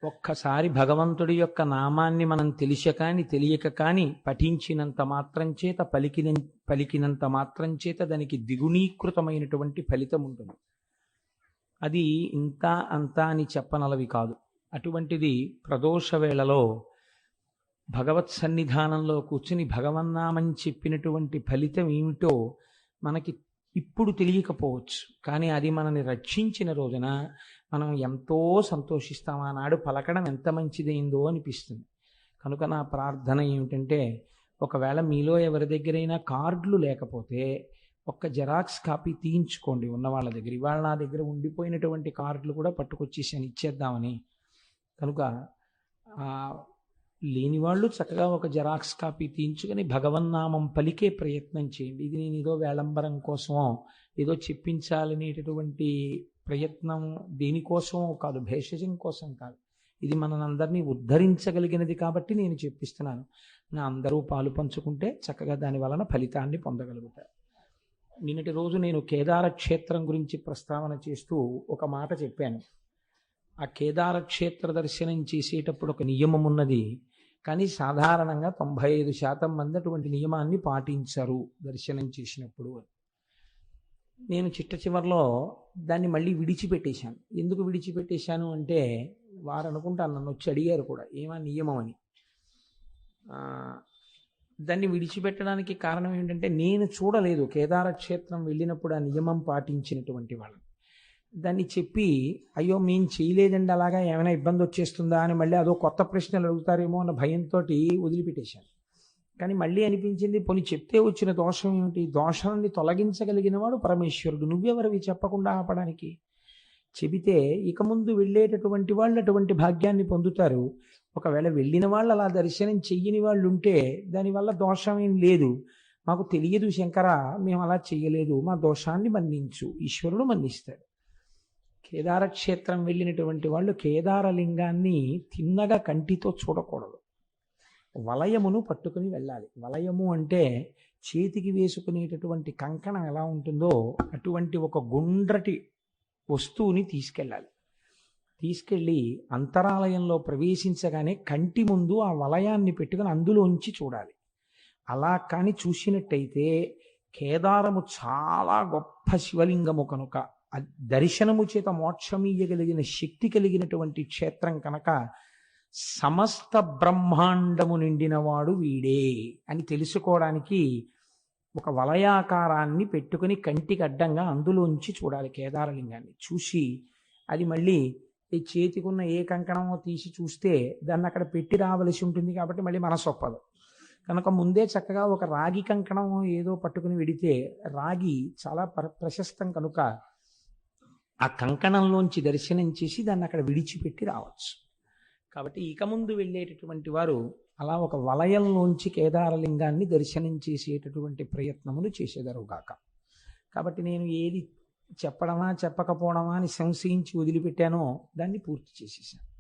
ఒక్కసారి భగవంతుడి యొక్క నామాన్ని మనం తెలియక కాని పఠించినంత మాత్రం చేత పలికినంత మాత్రం చేత దానికి ద్విగుణీకృతమైనటువంటి ఫలితం ఉంటుంది. అది ఇంత అంత అని చెప్పనలవి కాదు. అటువంటిది ప్రదోష వేళలో భగవత్ సన్నిధానంలో కూర్చుని భగవన్నామం చెప్పినటువంటి ఫలితం ఏమిటో మనకి ఇప్పుడు తెలియకపోవచ్చు. కానీ అది మనని రక్షించిన రోజున మనం ఎంతో సంతోషిస్తాం. ఆనాడు పలకడం ఎంత మంచిదైందో అనిపిస్తుంది. కనుక నా ప్రార్థన ఏమిటంటే, ఒకవేళ మీలో ఎవరి దగ్గరైనా కార్డులు లేకపోతే ఒక్క జెరాక్స్ కాపీ తీయించుకోండి ఉన్న వాళ్ళ దగ్గర. ఇవాళ నా దగ్గర ఉండిపోయినటువంటి కార్డులు కూడా పట్టుకొచ్చేసాను ఇచ్చేద్దామని. కనుక లేని వాళ్ళు చక్కగా ఒక జెరాక్స్ కాపీ తీయించుకొని భగవన్నామం పలికే ప్రయత్నం చేయండి. ఇది నేను ఏదో వేళంబరం కోసమో ఏదో చెప్పించాలనేటటువంటి ప్రయత్నం దేనికోసమో కాదు, భేషజం కోసం కాదు. ఇది మనందరినీ ఉద్ధరించగలిగినది కాబట్టి నేను చెప్పిస్తున్నాను. నా అందరూ పాలు పంచుకుంటే చక్కగా దాని వలన ఫలితాన్ని పొందగలుగుతారు. నిన్నటి రోజు నేను కేదార క్షేత్రం గురించి ప్రస్తావన చేస్తూ ఒక మాట చెప్పాను. ఆ కేదార క్షేత్ర దర్శనం చేసేటప్పుడు ఒక నియమం ఉన్నది. కానీ సాధారణంగా 95% మంది అటువంటి నియమాన్ని పాటించరు దర్శనం చేసినప్పుడు. నేను చిట్ట చివరిలో దాన్ని మళ్ళీ విడిచిపెట్టేశాను. ఎందుకు విడిచిపెట్టేశాను అంటే, వారు అనుకుంటాను నన్ను వచ్చి అడిగారు కూడా ఏమా నియమం అని. దాన్ని విడిచిపెట్టడానికి కారణం ఏంటంటే, నేను చూడలేదు కేదార క్షేత్రం వెళ్ళినప్పుడు ఆ నియమం పాటించినటువంటి వాళ్ళని. దాన్ని చెప్పి అయ్యో మేము చేయలేదండి అలాగా ఏమైనా ఇబ్బంది వచ్చేస్తుందా అని మళ్ళీ అదో కొత్త ప్రశ్నలు అడుగుతారేమో అన్న భయంతో వదిలిపెట్టేశాను. కానీ మళ్ళీ అనిపించింది, పోనీ చెప్తే వచ్చిన దోషం ఏమిటి? దోషాన్ని తొలగించగలిగిన వాడు పరమేశ్వరుడు. నువ్వెవరివి చెప్పకుండా ఆపడానికి? చెబితే ఇక ముందు వెళ్ళేటటువంటి వాళ్ళు అటువంటి భాగ్యాన్ని పొందుతారు. ఒకవేళ వెళ్ళిన వాళ్ళు అలా దర్శనం చెయ్యని వాళ్ళు ఉంటే దానివల్ల దోషం ఏం లేదు. మాకు తెలియదు శంకరా, మేము అలా చెయ్యలేదు, మా దోషాన్ని మన్నించు, ఈశ్వరుడు మన్నిస్తాడు. కేదార క్షేత్రం వెళ్ళినటువంటి వాళ్ళు కేదారలింగాన్ని తిన్నగా కంటితో చూడకూడదు. వలయమును పట్టుకుని వెళ్ళాలి. వలయము అంటే చేతికి వేసుకునేటటువంటి కంకణం ఎలా ఉంటుందో అటువంటి ఒక గుండ్రటి వస్తువుని తీసుకెళ్ళి అంతరాలయంలో ప్రవేశించగానే కంటి ముందు ఆ వలయాన్ని పెట్టుకుని అందులోంచి చూడాలి. అలా కానీ చూసినట్టయితే కేదారము చాలా గొప్ప శివలింగము కనుక, దర్శనము చేత మోక్షమీయగలిగిన శక్తి కలిగినటువంటి క్షేత్రం కనుక సమస్త బ్రహ్మాండము నిండినవాడు వీడే అని తెలుసుకోవడానికి ఒక వలయాకారాన్ని పెట్టుకుని కంటికి అడ్డంగా అందులోంచి చూడాలి కేదారలింగాన్ని. చూసి అది మళ్ళీ ఈ చేతికున్న ఏ కంకణమో తీసి చూస్తే దాన్ని అక్కడ పెట్టి రావలసి ఉంటుంది కాబట్టి మళ్ళీ మనసు ఒప్పదు. కనుక ముందే చక్కగా ఒక రాగి కంకణం ఏదో పట్టుకుని వెడితే, రాగి చాలా ప్రశస్తం కనుక ఆ కంకణంలోంచి దర్శనం చేసి దాన్ని అక్కడ విడిచిపెట్టి రావచ్చు. కాబట్టి ఇక ముందు వెళ్ళేటటువంటి వారు అలా ఒక వలయంలోంచి కేదారలింగాన్ని దర్శనం చేసేటటువంటి ప్రయత్నములు చేసేదరుగాక. కాబట్టి నేను ఏది చెప్పడమా చెప్పకపోవడమా అని సంశయించి వదిలిపెట్టానో దాన్ని పూర్తి చేసేసాను.